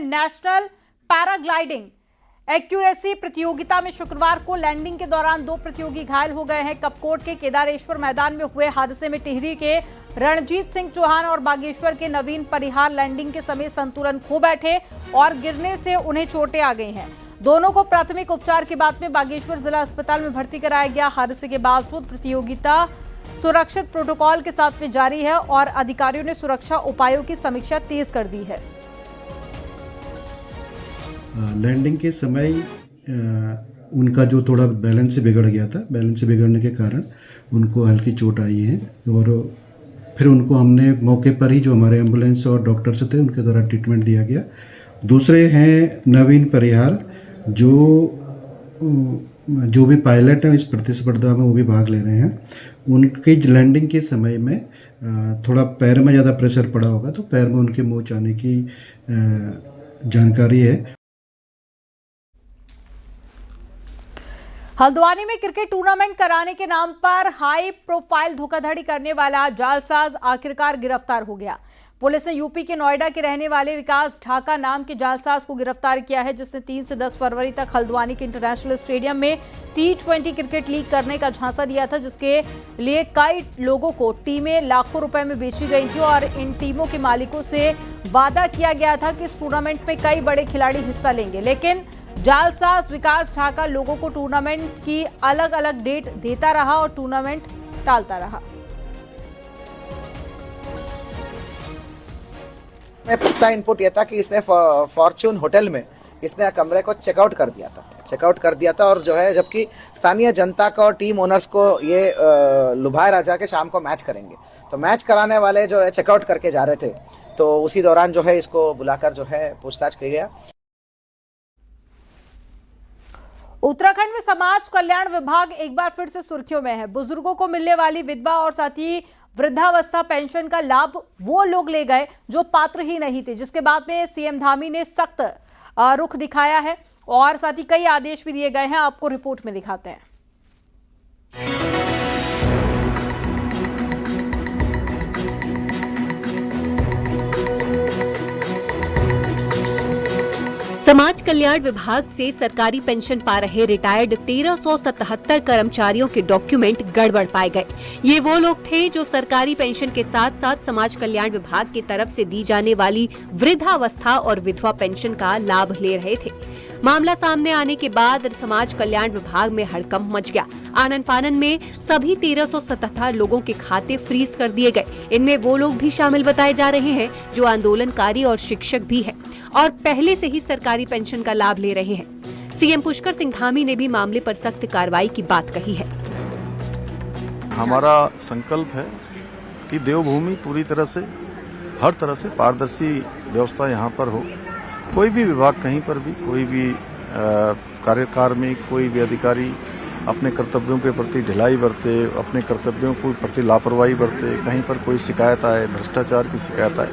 National paragliding accuracy प्रतियोगिता में शुक्रवार को लैंडिंग के दौरान 2 प्रतियोगी घायल हो गए हैं। कपकोट के केदारेश्वर मैदान में हुए हादसे में टिहरी के रणजीत सिंह चौहान और बागेश्वर के नवीन परिहार लैंडिंग के समय संतुलन खो बैठे और गिरने से उन्हें चोटें आ गई हैं। दोनों को प्राथमिक उपचार के बाद में बागेश्वर जिला अस्पताल में भर्ती कराया गया। हादसे के बावजूद प्रतियोगिता सुरक्षित प्रोटोकॉल के साथ में जारी है और अधिकारियों ने सुरक्षा उपायों की समीक्षा तेज कर दी है। लैंडिंग के समय उनका जो थोड़ा बैलेंस बिगड़ गया था, बैलेंस बिगड़ने के कारण उनको हल्की चोट आई है और फिर उनको हमने मौके पर ही जो हमारे एम्बुलेंस और डॉक्टर्स थे उनके द्वारा ट्रीटमेंट दिया गया। दूसरे हैं नवीन परिहार जो भी पायलट हैं इस प्रतिस्पर्धा में वो भी भाग ले रहे हैं। उनकी लैंडिंग के समय में थोड़ा पैर में ज़्यादा प्रेशर पड़ा होगा तो पैर में उनके मोच आने की जानकारी है। हल्द्वानी में क्रिकेट टूर्नामेंट कराने के नाम पर हाई प्रोफाइल धोखाधड़ी करने वाला जालसाज आखिरकार गिरफ्तार हो गया। पुलिस ने यूपी के नोएडा के रहने वाले विकास ढाका नाम के जालसाज को गिरफ्तार किया है, जिसने 3 से 10 फरवरी तक हल्द्वानी के इंटरनेशनल स्टेडियम में T20 क्रिकेट लीग करने का झांसा दिया था, जिसके लिए कई लोगों को टीमें लाखों रुपए में बेची गई थी और इन टीमों के मालिकों से वादा किया गया था कि इस टूर्नामेंट में कई बड़े खिलाड़ी हिस्सा लेंगे। लेकिन जालसाज विकास ढाका लोगों को टूर्नामेंट की अलग अलग डेट देता रहा और टूर्नामेंट टालता रहा। में पुख्ता इनपुट यह था कि इसने फॉर्च्यून होटल में इसने कमरे को चेकआउट कर दिया था और जो है जबकि स्थानीय जनता को और टीम ओनर्स को ये लुभाए राजा के शाम को मैच करेंगे, तो मैच कराने वाले जो है चेकआउट करके जा रहे थे, तो उसी दौरान जो है इसको बुलाकर जो है पूछताछ की गया। उत्तराखंड में समाज कल्याण विभाग एक बार फिर से सुर्खियों में है। बुजुर्गों को मिलने वाली विधवा और साथ ही वृद्धावस्था पेंशन का लाभ वो लोग ले गए जो पात्र ही नहीं थे, जिसके बाद में सीएम धामी ने सख्त रुख दिखाया है और साथ ही कई आदेश भी दिए गए हैं। आपको रिपोर्ट में दिखाते हैं। समाज कल्याण विभाग से सरकारी पेंशन पा रहे रिटायर्ड 1377 कर्मचारियों के डॉक्यूमेंट गड़बड़ पाए गए। ये वो लोग थे जो सरकारी पेंशन के साथ साथ समाज कल्याण विभाग की तरफ से दी जाने वाली वृद्धावस्था और विधवा पेंशन का लाभ ले रहे थे। मामला सामने आने के बाद समाज कल्याण विभाग में हड़कंप मच गया। आनन फानन में सभी 1377 लोगों के खाते फ्रीज कर दिए गए। इनमें वो लोग भी शामिल बताए जा रहे हैं जो आंदोलनकारी और शिक्षक भी हैं और पहले से ही सरकारी पेंशन का लाभ ले रहे हैं। सीएम पुष्कर सिंह धामी ने भी मामले पर सख्त कार्रवाई की बात कही है। हमारा संकल्प है कि देवभूमि पूरी तरह से हर तरह से पारदर्शी व्यवस्था यहाँ पर हो। कोई भी विभाग कहीं पर भी कोई भी कार्मिक कोई भी अधिकारी अपने कर्तव्यों के प्रति ढिलाई बरते, अपने कर्तव्यों के प्रति लापरवाही बरते, कहीं पर कोई शिकायत आए, भ्रष्टाचार की शिकायत आए,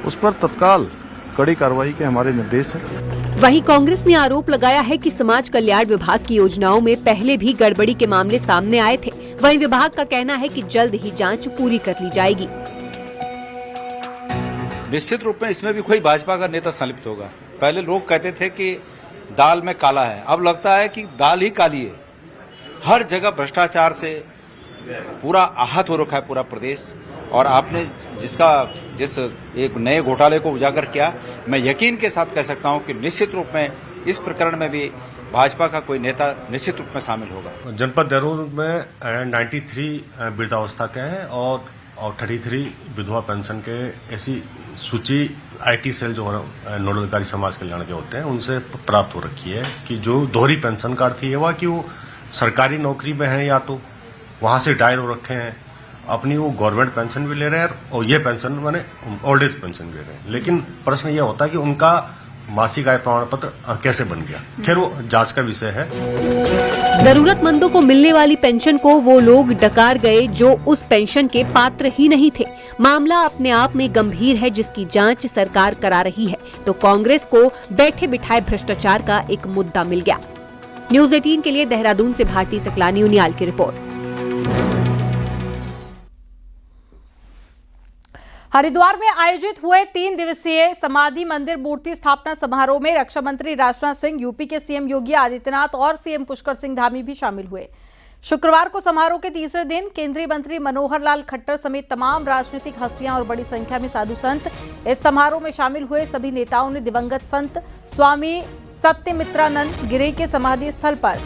उस पर तत्काल कड़ी कार्रवाई के हमारे निर्देश हैं। वहीं कांग्रेस ने आरोप लगाया है कि समाज कल्याण विभाग की योजनाओं में पहले भी गड़बड़ी के मामले सामने आए थे। वहीं विभाग का कहना है कि जल्द ही जांच पूरी कर ली जाएगी। निश्चित रूप में इसमें भी कोई भाजपा का नेता संलिप्त होगा। पहले लोग कहते थे कि दाल में काला है, अब लगता है कि दाल ही काली है। हर जगह भ्रष्टाचार से पूरा आहत हो रखा है पूरा प्रदेश, और आपने जिस एक नए घोटाले को उजागर किया, मैं यकीन के साथ कह सकता हूं कि निश्चित रूप में इस प्रकरण में भी भाजपा का कोई नेता निश्चित रूप में शामिल होगा। जनपद देहरादून में 93 वृद्धावस्था के हैं और 33 विधवा पेंशन के ऐसी सूची आईटी सेल जो नोडल अधिकारी समाज कल्याण के होते हैं उनसे प्राप्त हो रखी है कि जो दोहरी पेंशन कार्ड थी वो कि वो सरकारी नौकरी में है या तो वहां से रिटायर हो रखे हैं, अपनी वो गवर्नमेंट पेंशन भी ले रहे हैं और ये पेंशन माने ओल्ड एज पेंशन भी ले रहे हैं। लेकिन प्रश्न ये होता है कि उनका मासिक आय प्रमाण पत्र कैसे बन गया। खैर वो जांच का विषय है। जरूरतमंदों को मिलने वाली पेंशन को वो लोग डकार गए जो उस पेंशन के पात्र ही नहीं थे। मामला अपने आप में गंभीर है, जिसकी जांच सरकार करा रही है, तो कांग्रेस को बैठे बिठाए भ्रष्टाचार का एक मुद्दा मिल गया। न्यूज़ 18 के लिए देहरादून से भारती सकलानी उनियाल की रिपोर्ट। हरिद्वार में आयोजित हुए 3 दिवसीय समाधि मंदिर मूर्ति स्थापना समारोह में रक्षा मंत्री राजनाथ सिंह, यूपी के सीएम योगी आदित्यनाथ और सीएम पुष्कर सिंह धामी भी शामिल हुए। शुक्रवार को समारोह के तीसरे दिन केंद्रीय मंत्री मनोहर लाल खट्टर समेत तमाम राजनीतिक हस्तियां और बड़ी संख्या में साधु संत इस समारोह में शामिल हुए। सभी नेताओं ने दिवंगत संत स्वामी सत्यमित्रानंद गिरी के समाधि स्थल पर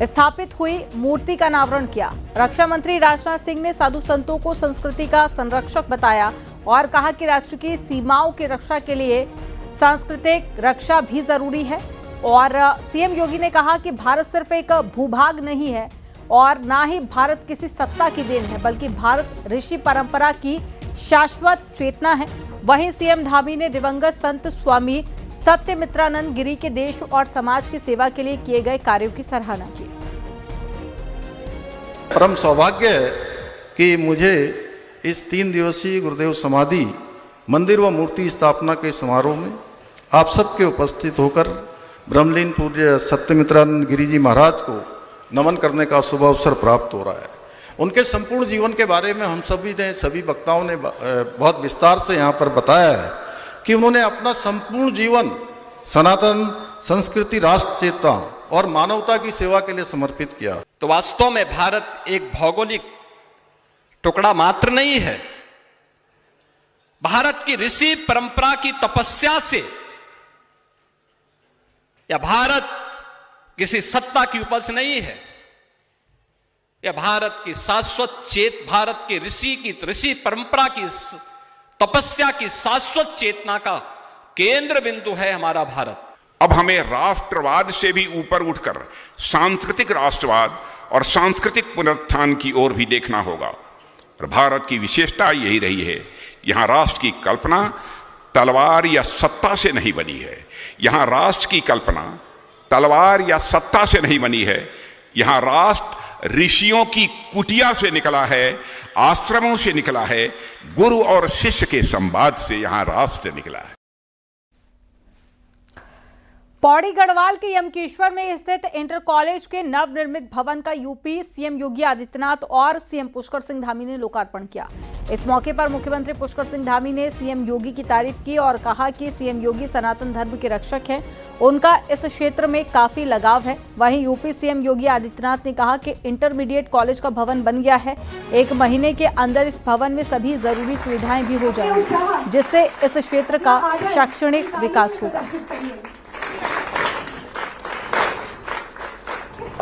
स्थापित हुई मूर्ति का अनावरण किया। रक्षा मंत्री राजनाथ सिंह ने साधु संतों को संस्कृति का संरक्षक बताया और कहा कि राष्ट्र की सीमाओं की रक्षा के लिए सांस्कृतिक रक्षा भी जरूरी है। और सीएम योगी ने कहा कि भारत सिर्फ एक भूभाग नहीं है और ना ही भारत किसी सत्ता की देन है, बल्कि भारत ऋषि परंपरा की शाश्वत चेतना है। वहीं सीएम धामी ने दिवंगत संत स्वामी सत्यमित्रानंद गिरी के देश और समाज की सेवा के लिए किए गए कार्यों की सराहना की। परम सौभाग्य है कि मुझे इस 3 दिवसीय गुरुदेव समाधि मंदिर व मूर्ति स्थापना के समारोह में आप सबके उपस्थित होकर ब्रह्मलीन पूज्य सत्यमित्रानंद गिरी जी महाराज को नमन करने का शुभ अवसर प्राप्त हो रहा है। उनके संपूर्ण जीवन के बारे में हम सभी वक्ताओं ने बहुत विस्तार से यहाँ पर बताया है कि उन्होंने अपना संपूर्ण जीवन सनातन संस्कृति, राष्ट्र चेतना और मानवता की सेवा के लिए समर्पित किया। तो वास्तव में भारत एक भौगोलिक टुकड़ा मात्र नहीं है। भारत की ऋषि परंपरा की तपस्या से या भारत किसी सत्ता की उपज नहीं है। यह भारत की शाश्वत भारत के ऋषि परंपरा की तपस्या की शाश्वत चेतना का केंद्र बिंदु है हमारा भारत। अब हमें राष्ट्रवाद से भी ऊपर उठकर सांस्कृतिक राष्ट्रवाद और सांस्कृतिक पुनरुत्थान की ओर भी देखना होगा। और भारत की विशेषता यही रही है, यहां राष्ट्र की कल्पना तलवार या सत्ता से नहीं बनी है। यहां राष्ट्र की कल्पना तलवार या सत्ता से नहीं बनी है। यहां राष्ट्र ऋषियों की कुटिया से निकला है, आश्रमों से निकला है, गुरु और शिष्य के संवाद से यहां राष्ट्र निकला है। पौड़ी गढ़वाल के यमकेश्वर में स्थित इंटर कॉलेज के नवनिर्मित भवन का यूपी सीएम योगी आदित्यनाथ और सीएम पुष्कर सिंह धामी ने लोकार्पण किया। इस मौके पर मुख्यमंत्री पुष्कर सिंह धामी ने सीएम योगी की तारीफ की और कहा कि सीएम योगी सनातन धर्म के रक्षक हैं, उनका इस क्षेत्र में काफी लगाव है। वहीं यूपी सीएम योगी आदित्यनाथ ने कहा कि इंटरमीडिएट कॉलेज का भवन बन गया है। 1 महीने के अंदर इस भवन में सभी जरूरी सुविधाएं भी हो जाएंगी, जिससे इस क्षेत्र का शैक्षणिक विकास होगा।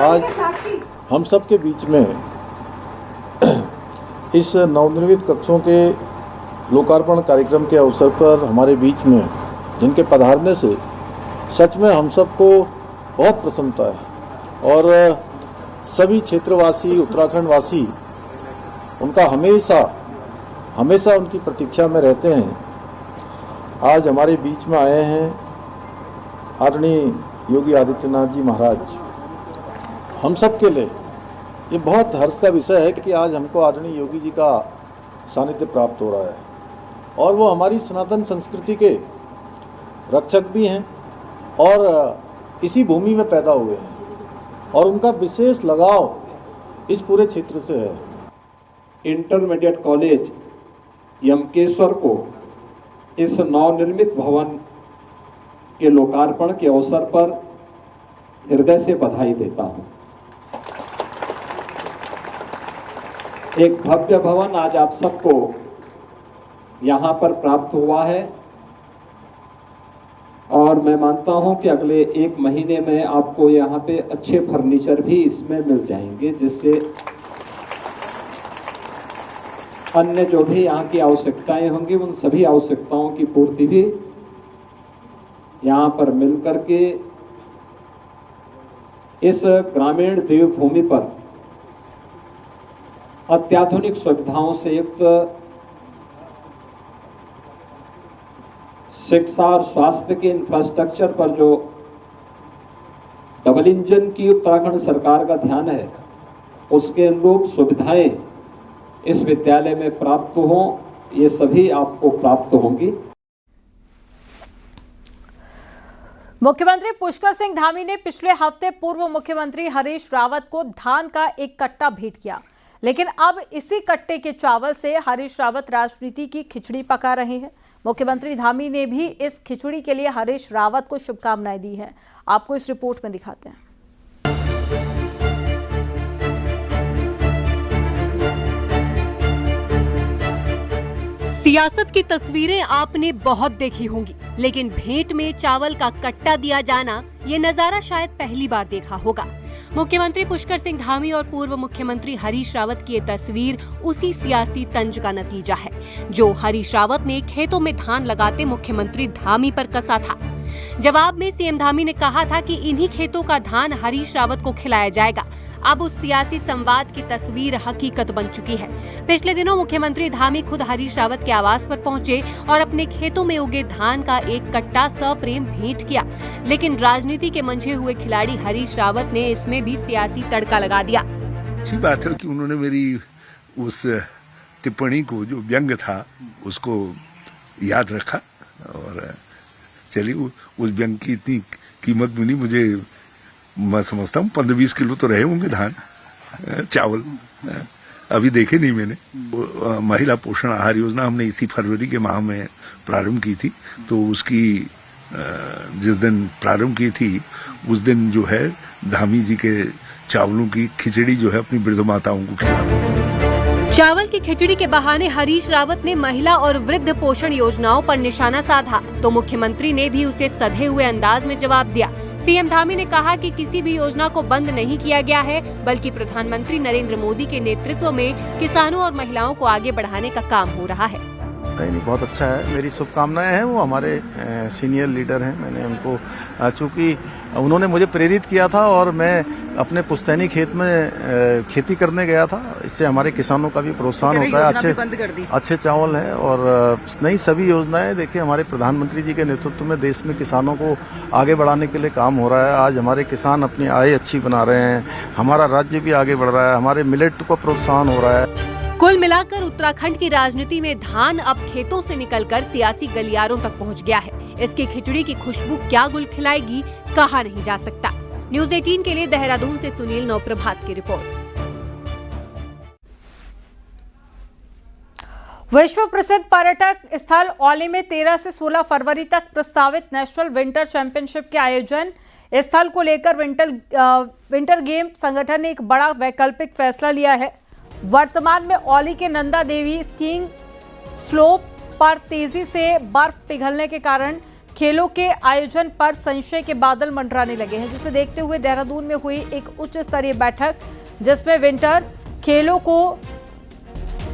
आज हम सब के बीच में इस नवनिर्मित कक्षों के लोकार्पण कार्यक्रम के अवसर पर हमारे बीच में जिनके पधारने से सच में हम सबको बहुत प्रसन्नता है और सभी क्षेत्रवासी, उत्तराखंड वासी उनका हमेशा उनकी प्रतीक्षा में रहते हैं। आज हमारे बीच में आए हैं आदरणीय योगी आदित्यनाथ जी महाराज। हम सब के लिए ये बहुत हर्ष का विषय है कि आज हमको आदरणीय योगी जी का सानिध्य प्राप्त हो रहा है और वो हमारी सनातन संस्कृति के रक्षक भी हैं और इसी भूमि में पैदा हुए हैं और उनका विशेष लगाव इस पूरे क्षेत्र से है। इंटरमीडिएट कॉलेज यमकेश्वर को इस नवनिर्मित भवन के लोकार्पण के अवसर पर हृदय से बधाई देता हूं। एक भव्य भवन आज आप सबको यहां पर प्राप्त हुआ है और मैं मानता हूं कि अगले 1 महीने में आपको यहां पे अच्छे फर्नीचर भी इसमें मिल जाएंगे, जिससे अन्य जो भी यहाँ की आवश्यकताएं होंगी उन सभी आवश्यकताओं की पूर्ति भी यहाँ पर मिल करके इस ग्रामीण देवभूमि पर अत्याधुनिक सुविधाओं से युक्त शिक्षा और स्वास्थ्य के इंफ्रास्ट्रक्चर पर जो डबल इंजन की उत्तराखंड सरकार का ध्यान है, उसके अनुरूप सुविधाएं इस विद्यालय में प्राप्त हों, ये सभी आपको प्राप्त होंगी। मुख्यमंत्री पुष्कर सिंह धामी ने पिछले हफ्ते पूर्व मुख्यमंत्री हरीश रावत को धान का एक कट्टा भेंट किया। लेकिन अब इसी कट्टे के चावल से हरीश रावत राजनीति की खिचड़ी पका रहे हैं। मुख्यमंत्री धामी ने भी इस खिचड़ी के लिए हरीश रावत को शुभकामनाएं दी हैं। आपको इस रिपोर्ट में दिखाते हैं। सियासत की तस्वीरें आपने बहुत देखी होंगी, लेकिन भेंट में चावल का कट्टा दिया जाना ये नजारा शायद पहली बार देखा होगा। मुख्यमंत्री पुष्कर सिंह धामी और पूर्व मुख्यमंत्री हरीश रावत की ये तस्वीर उसी सियासी तंज का नतीजा है जो हरीश रावत ने खेतों में धान लगाते मुख्यमंत्री धामी पर कसा था। जवाब में सीएम धामी ने कहा था कि इन्हीं खेतों का धान हरीश रावत को खिलाया जाएगा। अब उस सियासी संवाद की तस्वीर हकीकत बन चुकी है। पिछले दिनों मुख्यमंत्री धामी खुद हरीश रावत के आवास पर पहुंचे और अपने खेतों में उगे धान का एक कट्टा सप्रेम भेंट किया, लेकिन राजनीति के मंझे हुए खिलाड़ी हरीश रावत ने इसमें भी सियासी तड़का लगा दिया। अच्छी बात है कि उन्होंने मेरी उस टिप्पणी को, जो व्यंग था, उसको याद रखा और चलिए उस व्यंग की इतनी कीमत भी नहीं, मुझे मैं समझता हूँ 15-20 किलो तो रहे होंगे धान चावल, अभी देखे नहीं मैंने। महिला पोषण आहार योजना हमने इसी फरवरी के माह में प्रारंभ की थी, तो उसकी जिस दिन प्रारंभ की थी उस दिन जो है धामी जी के चावलों की खिचड़ी जो है अपनी वृद्ध माताओं को खिला। चावल की खिचड़ी के बहाने हरीश रावत ने महिला और वृद्ध पोषण योजनाओं पर निशाना साधा, तो मुख्यमंत्री ने भी उसे सधे हुए अंदाज में जवाब दिया। सीएम धामी ने कहा कि किसी भी योजना को बंद नहीं किया गया है, बल्कि प्रधानमंत्री नरेंद्र मोदी के नेतृत्व में किसानों और महिलाओं को आगे बढ़ाने का काम हो रहा है। नहीं, बहुत अच्छा है। मेरी शुभकामनाएं हैं। वो हमारे सीनियर लीडर हैं। मैंने उनको, चूंकि उन्होंने मुझे प्रेरित किया था और मैं अपने पुश्तैनी खेत में खेती करने गया था, इससे हमारे किसानों का भी प्रोत्साहन होता है। अच्छे चावल हैं और नई सभी योजनाएं, देखिए हमारे प्रधानमंत्री जी के नेतृत्व में देश में किसानों को आगे बढ़ाने के लिए काम हो रहा है। आज हमारे किसान अपनी आय अच्छी बना रहे हैं, हमारा राज्य भी आगे बढ़ रहा है, हमारे मिलेट को प्रोत्साहन हो रहा है। कुल मिलाकर उत्तराखंड की राजनीति में धान अब खेतों से निकलकर सियासी गलियारों तक पहुंच गया है। इसकी खिचड़ी की खुशबू क्या गुल खिलाएगी, कहा नहीं जा सकता। न्यूज़ 18 के लिए देहरादून से सुनील नौप्रभात की रिपोर्ट। विश्व प्रसिद्ध पर्यटक स्थल औली में 13 से 16 फरवरी तक प्रस्तावित नेशनल विंटर चैंपियनशिप के आयोजन स्थल को लेकर विंटर गेम संगठन ने एक बड़ा वैकल्पिक फैसला लिया है। वर्तमान में औली के नंदा देवी स्कीइंग स्लोप पर तेजी से बर्फ पिघलने के कारण खेलों के आयोजन पर संशय के बादल मंडराने लगे हैं, जिसे देखते हुए देहरादून में हुई एक उच्च स्तरीय बैठक, जिसमें विंटर खेलों को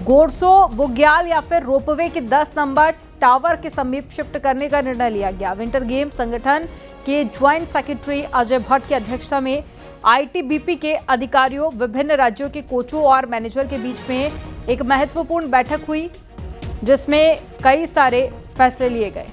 घोड़सो बुग्याल या फिर रोपवे के 10 नंबर टावर के समीप शिफ्ट करने का निर्णय लिया गया। विंटर गेम संगठन के ज्वाइंट सेक्रेटरी अजय भट्ट की अध्यक्षता में आईटीबीपी के अधिकारियों, विभिन्न राज्यों के कोचों और मैनेजर के बीच में एक महत्वपूर्ण बैठक हुई, जिसमें कई सारे फैसले लिए गए।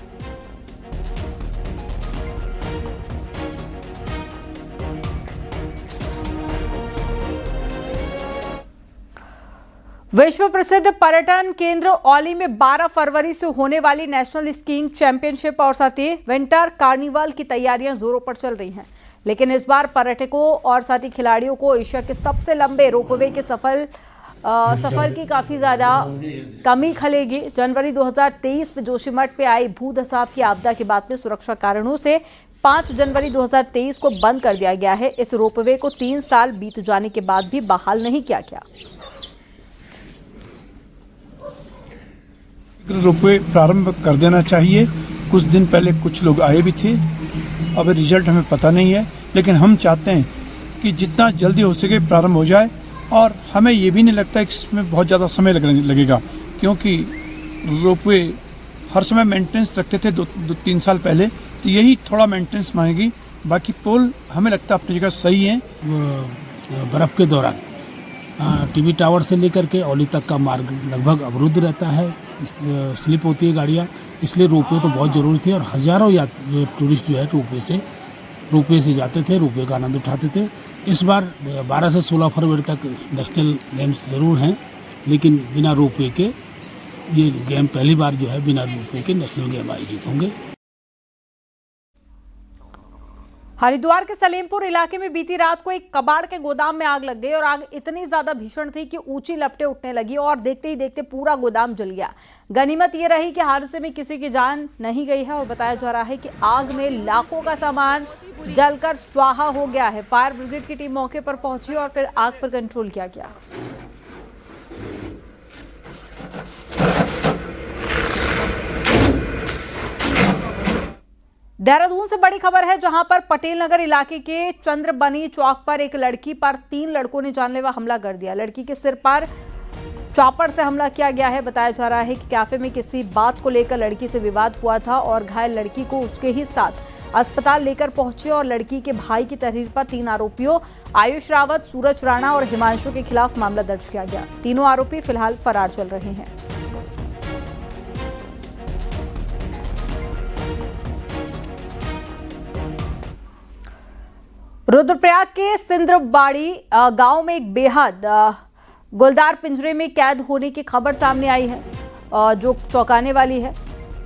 विश्व प्रसिद्ध पर्यटन केंद्र औली में 12 फरवरी से होने वाली नेशनल स्कीइंग चैंपियनशिप और साथ ही विंटर कार्निवल की तैयारियां जोरों पर चल रही हैं, लेकिन इस बार पर्यटकों और साथ ही खिलाड़ियों को एशिया के सबसे लंबे रोपवे के सफर की काफ़ी ज़्यादा कमी खलेगी। जनवरी 2023 में जोशीमठ पे आई भूधसाव की आपदा के बाद में सुरक्षा कारणों से 5 जनवरी 2023 को बंद कर दिया गया है। इस रोपवे को 3 साल बीत जाने के बाद भी बहाल नहीं किया गया। रोपवे प्रारंभ कर देना चाहिए। कुछ दिन पहले कुछ लोग आए भी थे, अब रिजल्ट हमें पता नहीं है, लेकिन हम चाहते हैं कि जितना जल्दी हो सके प्रारंभ हो जाए। और हमें ये भी नहीं लगता कि इसमें बहुत ज़्यादा समय लगेगा, क्योंकि रोपवे हर समय मेंटेनेंस रखते थे 2-3 साल पहले, तो यही थोड़ा मेंटेनेंस मांगेगी। बाकी पोल हमें लगता है अपनी जगह सही है। बर्फ़ के दौरान टीवी टावर से लेकर के औली तक का मार्ग लगभग अवरुद्ध रहता है, स्लिप होती है गाड़ियाँ, इसलिए रोपवे तो बहुत ज़रूरी थी। और हज़ारों टूरिस्ट जो है रोपवे से जाते थे, रोपवे का आनंद उठाते थे। इस बार 12 से 16 फरवरी तक नेशनल गेम्स ज़रूर हैं, लेकिन बिना रोपवे के ये गेम पहली बार जो है बिना रोपवे के नेशनल गेम आयोजित होंगे। हरिद्वार के सलेमपुर इलाके में बीती रात को एक कबाड़ के गोदाम में आग लग गई और आग इतनी ज्यादा भीषण थी कि ऊंची लपटें उठने लगी और देखते ही देखते पूरा गोदाम जल गया। गनीमत ये रही कि हादसे में किसी की जान नहीं गई है और बताया जा रहा है कि आग में लाखों का सामान जलकर स्वाहा हो गया है। फायर ब्रिगेड की टीम मौके पर पहुंची और फिर आग पर कंट्रोल किया गया। देहरादून से बड़ी खबर है, जहां पर पटेल नगर इलाके के चंद्रबनी चौक पर एक लड़की पर 3 लड़कों ने जानलेवा हमला कर दिया। लड़की के सिर पर चॉपर से हमला किया गया है। बताया जा रहा है कि कैफे में किसी बात को लेकर लड़की से विवाद हुआ था और घायल लड़की को उसके ही साथ अस्पताल लेकर पहुंचे और लड़की के भाई की तहरीर पर 3 आरोपियों आयुष रावत, सूरज राणा और हिमांशु के खिलाफ मामला दर्ज किया गया। तीनों आरोपी फिलहाल फरार चल रहे हैं। रुद्रप्रयाग के सिंद्रबाड़ी गांव में एक बेहद गुलदार पिंजरे में कैद होने की खबर सामने आई है, जो चौंकाने वाली है।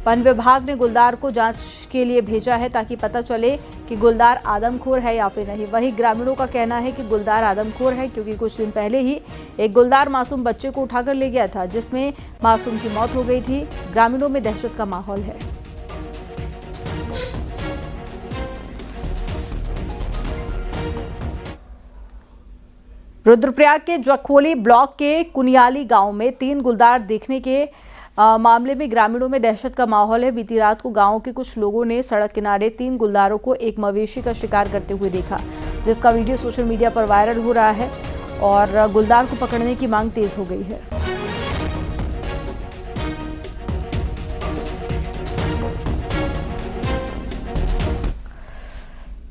वन विभाग ने गुलदार को जांच के लिए भेजा है ताकि पता चले कि गुलदार आदमखोर है या फिर नहीं। वहीं ग्रामीणों का कहना है कि गुलदार आदमखोर है क्योंकि कुछ दिन पहले ही एक गुलदार मासूम बच्चे को उठाकर ले गया था, जिसमें मासूम की मौत हो गई थी। ग्रामीणों में दहशत का माहौल है। रुद्रप्रयाग के जखोली ब्लॉक के कुनियाली गांव में 3 गुलदार देखने के मामले में ग्रामीणों में दहशत का माहौल है। बीती रात को गांव के कुछ लोगों ने सड़क किनारे 3 गुलदारों को एक मवेशी का शिकार करते हुए देखा, जिसका वीडियो सोशल मीडिया पर वायरल हो रहा है और गुलदार को पकड़ने की मांग तेज हो गई है।